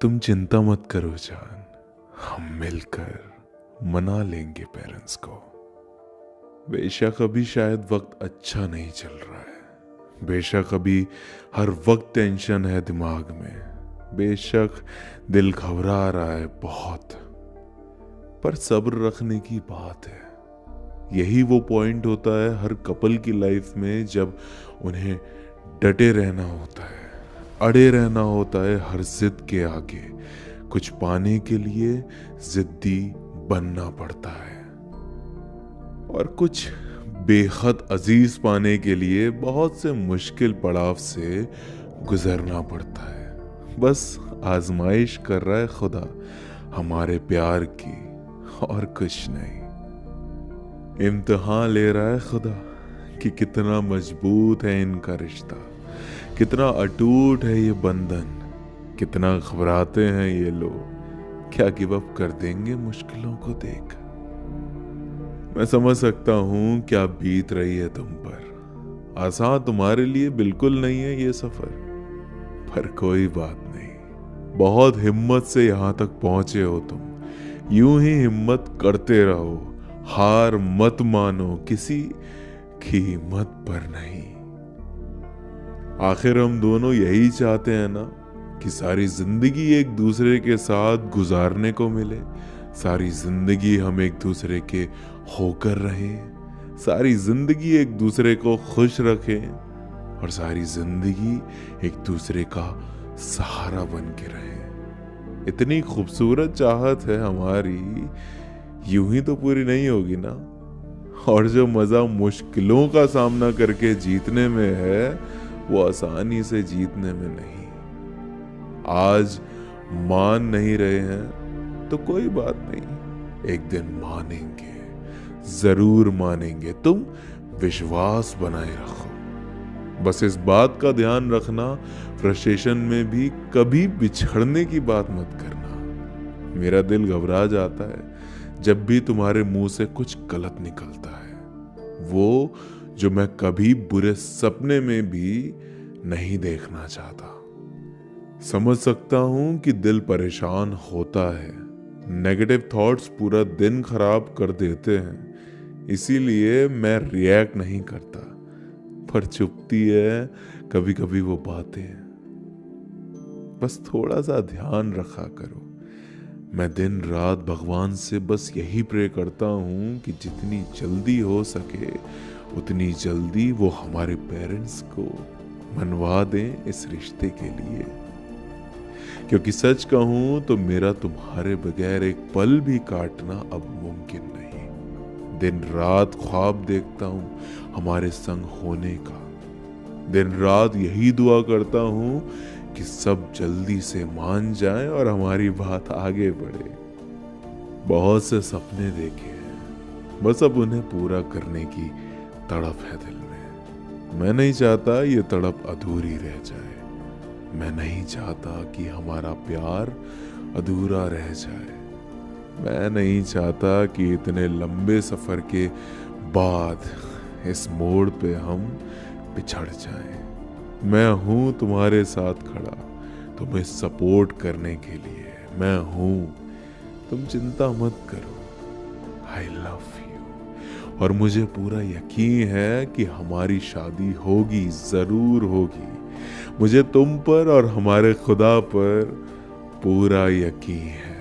तुम चिंता मत करो जान, हम मिलकर मना लेंगे पेरेंट्स को। बेशक अभी शायद वक्त अच्छा नहीं चल रहा है, बेशक अभी हर वक्त टेंशन है दिमाग में, बेशक दिल घबरा रहा है बहुत, पर सब्र रखने की बात है। यही वो पॉइंट होता है हर कपल की लाइफ में जब उन्हें डटे रहना होता है, अड़े रहना होता है हर जिद के आगे। कुछ पाने के लिए जिद्दी बनना पड़ता है और कुछ बेहद अजीज पाने के लिए बहुत से मुश्किल पड़ाव से गुजरना पड़ता है। बस आजमाइश कर रहा है खुदा हमारे प्यार की, और कुछ नहीं। इम्तिहान ले रहा है खुदा कि कितना मजबूत है इनका रिश्ता, कितना अटूट है ये बंधन, कितना घबराते हैं ये लोग, क्या गिव अप कर देंगे मुश्किलों को देख। मैं समझ सकता हूं क्या बीत रही है तुम पर। आसान तुम्हारे लिए बिल्कुल नहीं है ये सफर, पर कोई बात नहीं। बहुत हिम्मत से यहां तक पहुंचे हो तुम, यूं ही हिम्मत करते रहो, हार मत मानो किसी की हिम्मत पर नहीं। आखिर हम दोनों यही चाहते हैं ना कि सारी जिंदगी एक दूसरे के साथ गुजारने को मिले, सारी जिंदगी हम एक दूसरे के होकर रहें, सारी जिंदगी एक दूसरे को खुश रखें और सारी जिंदगी एक दूसरे का सहारा बन के रहें। इतनी खूबसूरत चाहत है हमारी, यूं ही तो पूरी नहीं होगी ना। और जो मजा मुश्किलों का सामना करके जीतने में है, वो आसानी से जीतने में नहीं। आज मान नहीं रहे हैं तो कोई बात नहीं, एक दिन मानेंगे, जरूर मानेंगे। तुम विश्वास बनाए रखो। बस इस बात का ध्यान रखना, फ्रस्ट्रेशन में भी कभी बिछड़ने की बात मत करना। मेरा दिल घबरा जाता है जब भी तुम्हारे मुंह से कुछ गलत निकलता है, वो जो मैं कभी बुरे सपने में भी नहीं देखना चाहता। समझ सकता हूं कि दिल परेशान होता है, नेगेटिव थॉट्स पूरा दिन खराब कर देते हैं, इसीलिए मैं रिएक्ट नहीं करता, पर चुपती है कभी कभी वो बातें। बस थोड़ा सा ध्यान रखा करो। मैं दिन रात भगवान से बस यही प्रे करता हूं कि जितनी जल्दी हो सके उतनी जल्दी वो हमारे पेरेंट्स को मनवा दें इस रिश्ते के लिए। क्योंकि सच कहूं तो मेरा तुम्हारे बगैर एक पल भी काटना अब मुमकिन नहीं। दिन रात ख्वाब देखता हूं हमारे संग होने का, दिन रात यही दुआ करता हूं कि सब जल्दी से मान जाएं और हमारी बात आगे बढ़े। बहुत से सपने देखे हैं, बस अब उन्हें पूरा करने की तड़प है दिल में। मैं नहीं चाहता ये तड़प अधूरी रह जाए, मैं नहीं चाहता कि हमारा प्यार अधूरा रह जाए, मैं नहीं चाहता कि इतने लंबे सफर के बाद इस मोड़ पे हम पिछड़ जाएं। मैं हूं तुम्हारे साथ खड़ा, तुम्हें सपोर्ट करने के लिए मैं हूं, तुम चिंता मत करो। आई लव यू, और मुझे पूरा यकीन है कि हमारी शादी होगी, जरूर होगी। मुझे तुम पर और हमारे खुदा पर पूरा यकीन है।